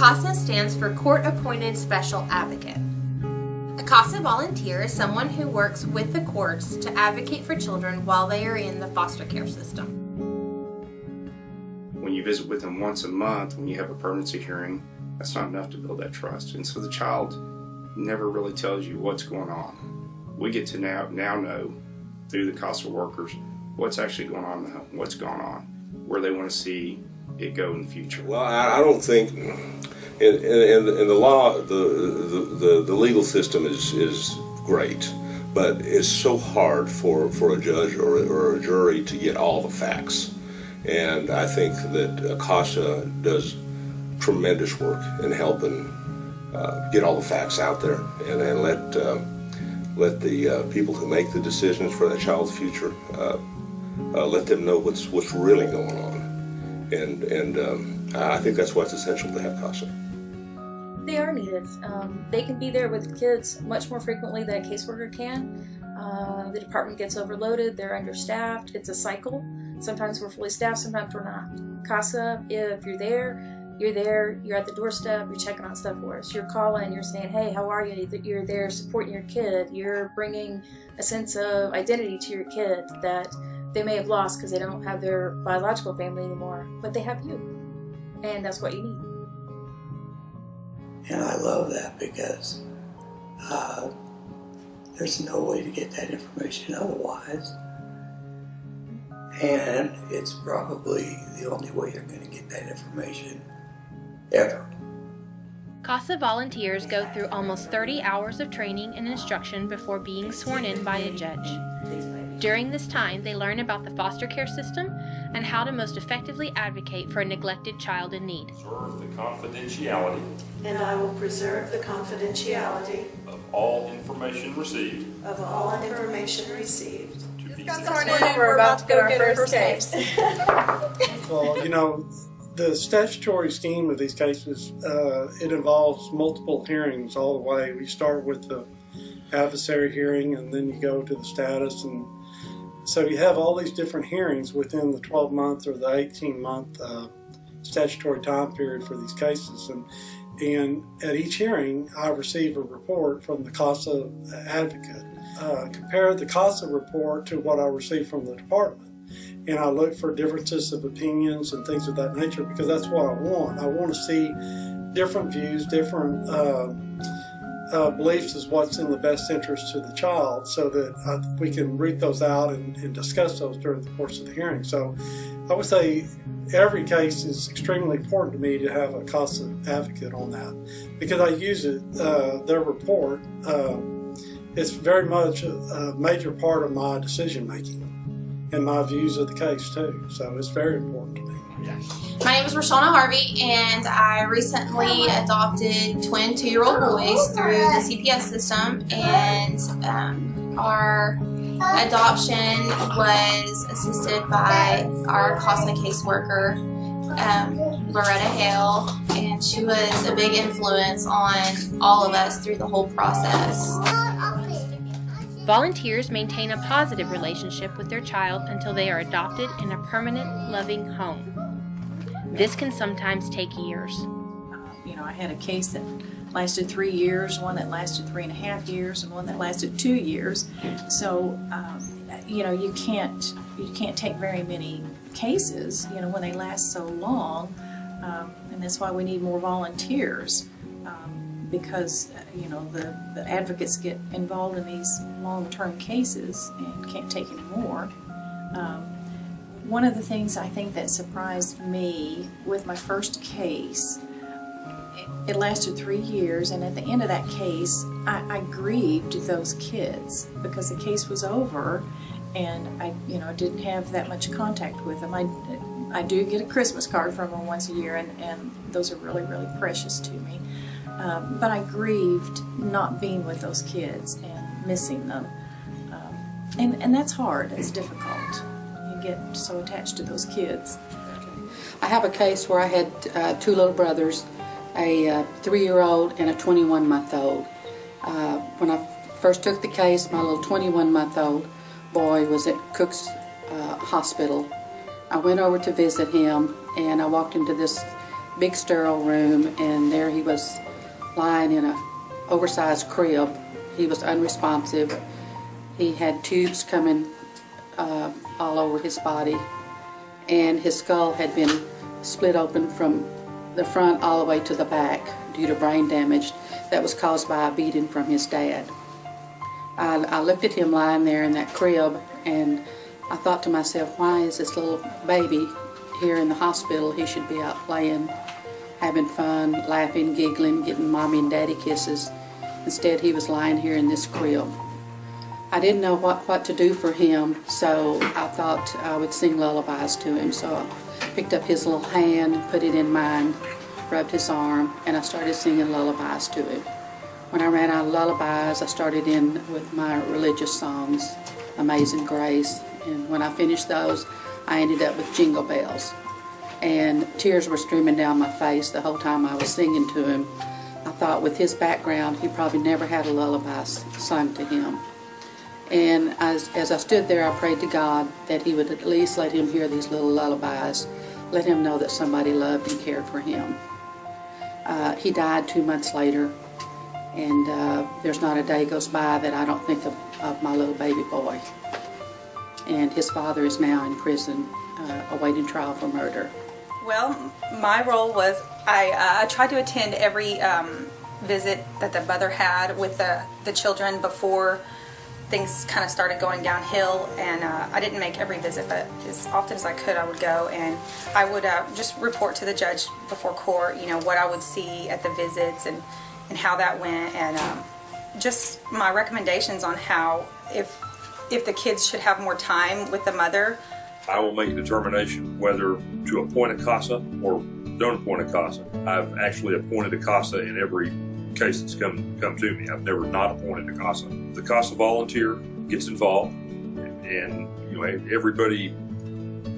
CASA stands for Court Appointed Special Advocate. A CASA volunteer is someone who works with the courts to advocate for children while they are in the foster care system. When you visit with them once a month, when you have a permanency hearing, that's not enough to build that trust. And so the child never really tells you what's going on. We get to now know through the CASA workers what's actually going on, what's gone on, where they want to see it go in the future. Well, I don't think in the law the legal system is great, but it's so hard for a judge or a jury to get all the facts. And I think that CASA does tremendous work in helping get all the facts out there and let the people who make the decisions for that child's future let them know what's really going on. And I think that's why it's essential to have CASA. They are needed. They can be there with kids much more frequently than a caseworker can. The department gets overloaded, they're understaffed, it's a cycle. Sometimes we're fully staffed, sometimes we're not. CASA, if you're there, you're at the doorstep, you're checking on stuff for us. You're calling, you're saying, hey, how are you? You're there supporting your kid. You're bringing a sense of identity to your kid that they may have lost because they don't have their biological family anymore, but they have you, and that's what you need. And I love that because there's no way to get that information otherwise, and it's probably the only way you're going to get that information ever. CASA volunteers go through almost 30 hours of training and instruction before being sworn in by a judge. During this time, they learn about the foster care system and how to most effectively advocate for a neglected child in need. Preserve the confidentiality. And I will preserve the confidentiality. Of all information received. Of all information received. We're about to go get our first case. Well, you know, the statutory scheme of these cases, it involves multiple hearings all the way. We start with the adversary hearing, and then you go to the status, and so you have all these different hearings within the 12-month or the 18-month statutory time period for these cases. And at each hearing, I receive a report from the CASA advocate. Compare the CASA report to what I receive from the department. And I look for differences of opinions and things of that nature because that's what I want. I want to see different views, different beliefs as what's in the best interest to the child so that we can read those out and discuss those during the course of the hearing. So I would say every case is extremely important to me to have a CASA advocate on that because I use it, their report. It's very much a major part of my decision making and my views of the case too. So it's very important to me. My name is Rashawna Harvey, and I recently adopted twin 2-year-old boys through the CPS system, and our adoption was assisted by our CASA caseworker, Loretta Hale, and she was a big influence on all of us through the whole process. Volunteers maintain a positive relationship with their child until they are adopted in a permanent, loving home. This can sometimes take years. I had a case that lasted 3 years, one that lasted 3.5 years, and one that lasted 2 years. So, you can't take very many cases, when they last so long, and that's why we need more volunteers. Because the advocates get involved in these long-term cases and can't take any more. One of the things I think that surprised me with my first case, it lasted 3 years, and at the end of that case, I grieved those kids because the case was over, and I didn't have that much contact with them. I do get a Christmas card from them once a year, and those are really, really precious to me. But I grieved not being with those kids and missing them. And that's hard, it's difficult. You get so attached to those kids. I have a case where I had 2 little brothers, a 3-year-old and a 21-month-old. When I first took the case, my little 21-month-old boy was at Cook's Hospital. I went over to visit him, and I walked into this big sterile room, and there he was lying in a oversized crib. He was unresponsive. He had tubes coming all over his body, and his skull had been split open from the front all the way to the back due to brain damage that was caused by a beating from his dad. I looked at him lying there in that crib, and I thought to myself, why is this little baby here in the hospital? He should be out playing, having fun, laughing, giggling, getting mommy and daddy kisses. Instead, he was lying here in this crib. I didn't know what to do for him, so I thought I would sing lullabies to him. So I picked up his little hand, put it in mine, rubbed his arm, and I started singing lullabies to him. When I ran out of lullabies, I started in with my religious songs, Amazing Grace, and when I finished those, I ended up with Jingle Bells. And tears were streaming down my face the whole time I was singing to him. I thought with his background, he probably never had a lullaby sung to him. And as I stood there, I prayed to God that He would at least let him hear these little lullabies, let him know that somebody loved and cared for him. He died 2 months later, and there's not a day goes by that I don't think of my little baby boy. And his father is now in prison, awaiting trial for murder. Well, my role was I tried to attend every visit that the mother had with the children before things kind of started going downhill, and I didn't make every visit, but as often as I could I would go, and I would just report to the judge before court, you know, what I would see at the visits and how that went, and just my recommendations on how if the kids should have more time with the mother. I will make a determination whether to appoint a CASA or don't appoint a CASA. I've actually appointed a CASA in every case that's come to me. I've never not appointed a CASA. The CASA volunteer gets involved, and you know, everybody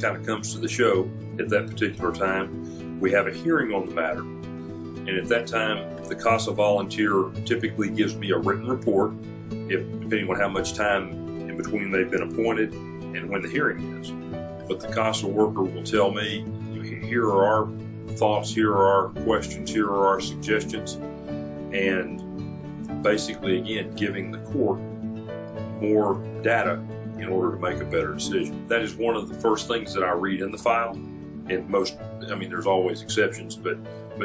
kind of comes to the show at that particular time. We have a hearing on the matter, and at that time, the CASA volunteer typically gives me a written report, depending on how much time in between they've been appointed and when the hearing is. But the CASA worker will tell me, here are our thoughts, here are our questions, here are our suggestions, and basically, again, giving the court more data in order to make a better decision. That is one of the first things that I read in the file. And there's always exceptions, but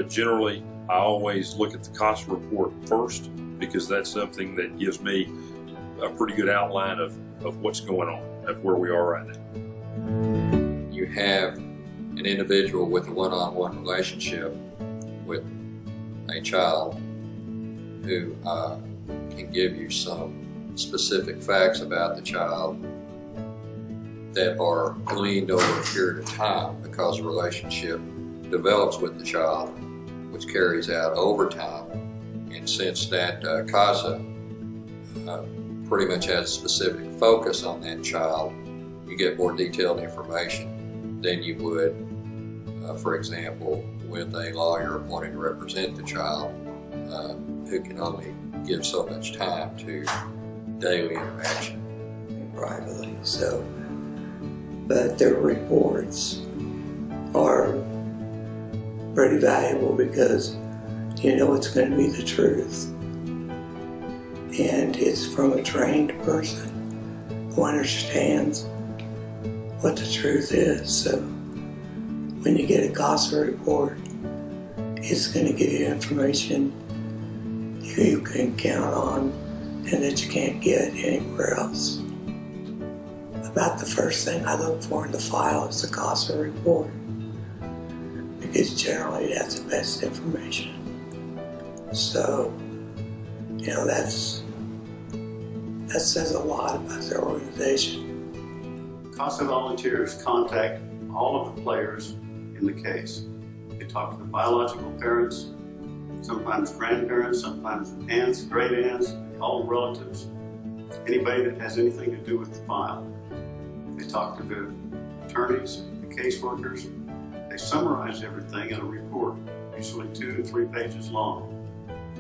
generally, I always look at the CASA report first, because that's something that gives me a pretty good outline of what's going on, of where we are right now. You have an individual with a one-on-one relationship with a child who can give you some specific facts about the child that are gleaned over a period of time, because a relationship develops with the child, which carries out over time. And since that CASA pretty much has a specific focus on that child, you get more detailed information than you would, for example, with a lawyer appointed to represent the child, who can only give so much time to daily interaction. Privately, so. But their reports are pretty valuable because you know it's going to be the truth. And it's from a trained person who understands what the truth is. So when you get a CASA report, it's going to give you information you can count on and that you can't get anywhere else. About the first thing I look for in the file is the CASA report, because generally that's the best information. So, you know, that says a lot about their organization. CASA volunteers contact all of the players in the case. They talk to the biological parents, sometimes grandparents, sometimes aunts, great aunts, all relatives, anybody that has anything to do with the file. They talk to the attorneys, the caseworkers. They summarize everything in a report, usually 2 to 3 pages long.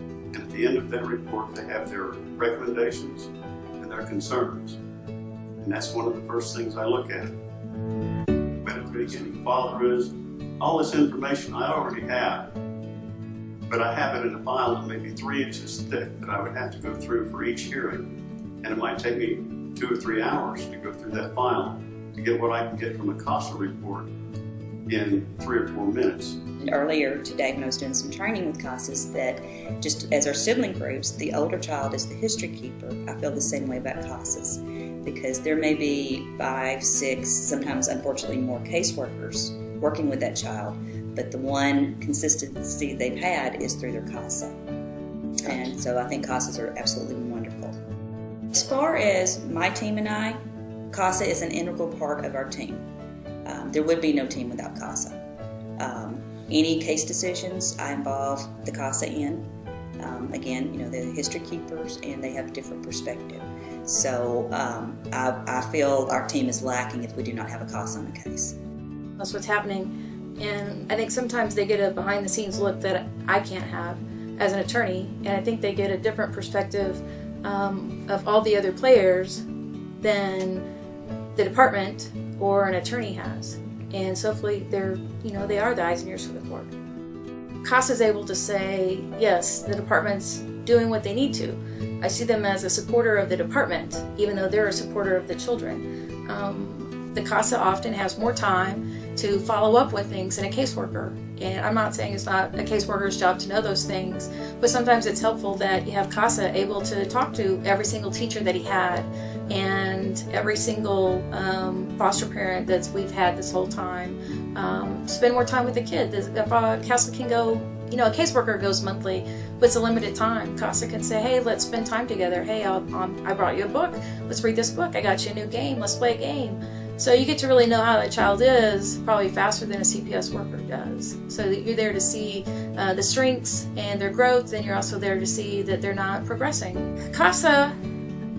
And at the end of that report, they have their recommendations and their concerns. And that's one of the first things I look at. Whether any father is, All this information I already have, but I have it in a file that may be 3 inches thick that I would have to go through for each hearing. And it might take me 2 or 3 hours to go through that file to get what I can get from a CASA report in 3 or 4 minutes. Earlier today when I was doing some training with CASAs, that just as our sibling groups, the older child is the history keeper. I feel the same way about CASAs, because there may be 5, 6, sometimes unfortunately more caseworkers working with that child, but the one consistency they've had is through their CASA. And so I think CASAs are absolutely wonderful. As far as my team and I, CASA is an integral part of our team. There would be no team without CASA. Any case decisions I involve the CASA in. Again, they're the history keepers and they have a different perspective. So I feel our team is lacking if we do not have a CASA on the case. That's what's happening, and I think sometimes they get a behind-the-scenes look that I can't have as an attorney, and I think they get a different perspective of all the other players than the department or an attorney has. And so hopefully they are the eyes and ears for the court. CASA is able to say, yes, the department's doing what they need to. I see them as a supporter of the department, even though they're a supporter of the children. The CASA often has more time to follow up with things than a caseworker. And I'm not saying it's not a caseworker's job to know those things, but sometimes it's helpful that you have CASA able to talk to every single teacher that he had and every single foster parent that we've had this whole time. Spend more time with the kid. CASA can go, a caseworker goes monthly, but it's a limited time. CASA can say, hey, let's spend time together. Hey, I brought you a book. Let's read this book. I got you a new game. Let's play a game. So you get to really know how that child is probably faster than a CPS worker does. So you're there to see the strengths and their growth, and you're also there to see that they're not progressing. CASA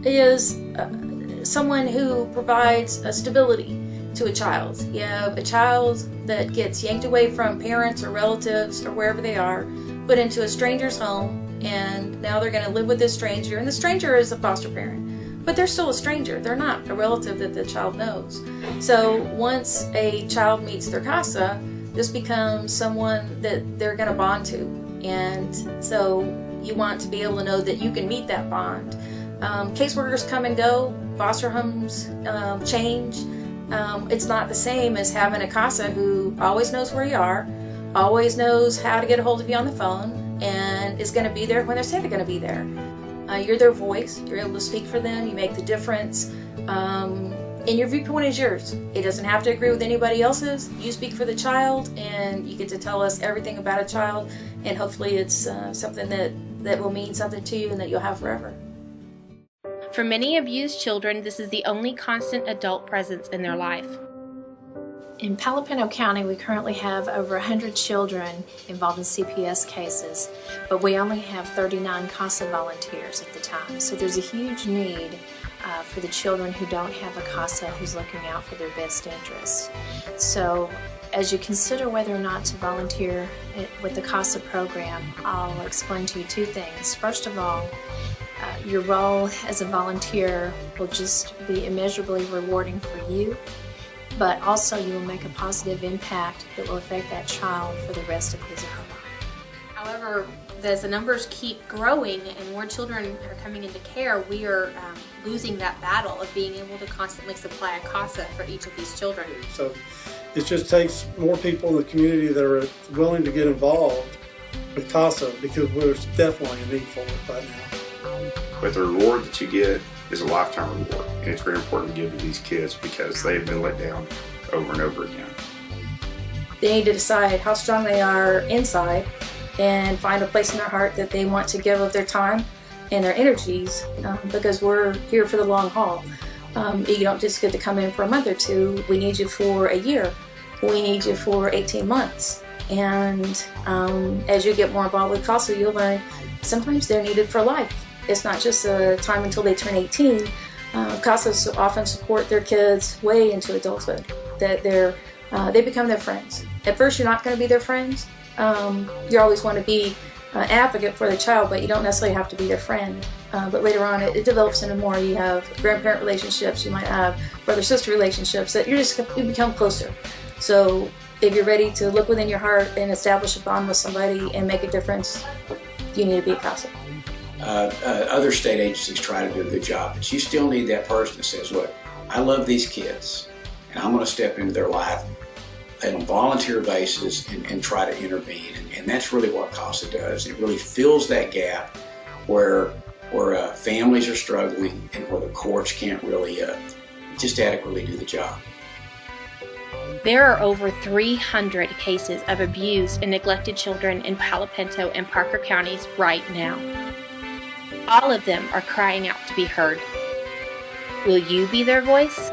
is someone who provides a stability to a child. You have a child that gets yanked away from parents or relatives or wherever they are, put into a stranger's home, and now they're going to live with this stranger, and the stranger is a foster parent. But they're still a stranger. They're not a relative that the child knows. So once a child meets their CASA, this becomes someone that they're going to bond to. And so you want to be able to know that you can meet that bond. Caseworkers come and go. Foster homes change. It's not the same as having a CASA who always knows where you are, always knows how to get a hold of you on the phone, and is going to be there when they say they're going to be there. You're their voice. You're able to speak for them. You make the difference. And your viewpoint is yours. It doesn't have to agree with anybody else's. You speak for the child, and you get to tell us everything about a child, and hopefully it's something that will mean something to you and that you'll have forever. For many abused children, this is the only constant adult presence in their life. In Palo Pinto County, we currently have over 100 children involved in CPS cases, but we only have 39 CASA volunteers at the time. So there's a huge need for the children who don't have a CASA who's looking out for their best interests. So as you consider whether or not to volunteer with the CASA program, I'll explain to you 2 things. First of all, your role as a volunteer will just be immeasurably rewarding for you, but also you will make a positive impact that will affect that child for the rest of his or her life. However, as the numbers keep growing and more children are coming into care, we are losing that battle of being able to constantly supply a CASA for each of these children. So it just takes more people in the community that are willing to get involved with CASA, because there's definitely a need for it right now. But the reward that you get is a lifetime reward, and it's very important to give to these kids because they have been let down over and over again. They need to decide how strong they are inside and find a place in their heart that they want to give of their time and their energies, because we're here for the long haul. You don't just get to come in for a month or 2. We need you for a year. We need you for 18 months. And as you get more involved with CASA, you'll learn sometimes they're needed for life. It's not just a time until they turn 18. CASAs often support their kids way into adulthood, that they become their friends. At first, you're not going to be their friends. You always want to be an advocate for the child, but you don't necessarily have to be their friend. But later on, it develops into more. You have grandparent relationships. You might have brother-sister relationships that you become closer. So if you're ready to look within your heart and establish a bond with somebody and make a difference, you need to be a CASA. Other state agencies try to do a good job, but you still need that person that says, look, I love these kids, and I'm going to step into their life on a volunteer basis and try to intervene. And that's really what CASA does. It really fills that gap where families are struggling and where the courts can't really just adequately do the job. There are over 300 cases of abused and neglected children in Palo Pinto and Parker counties right now. All of them are crying out to be heard. Will you be their voice?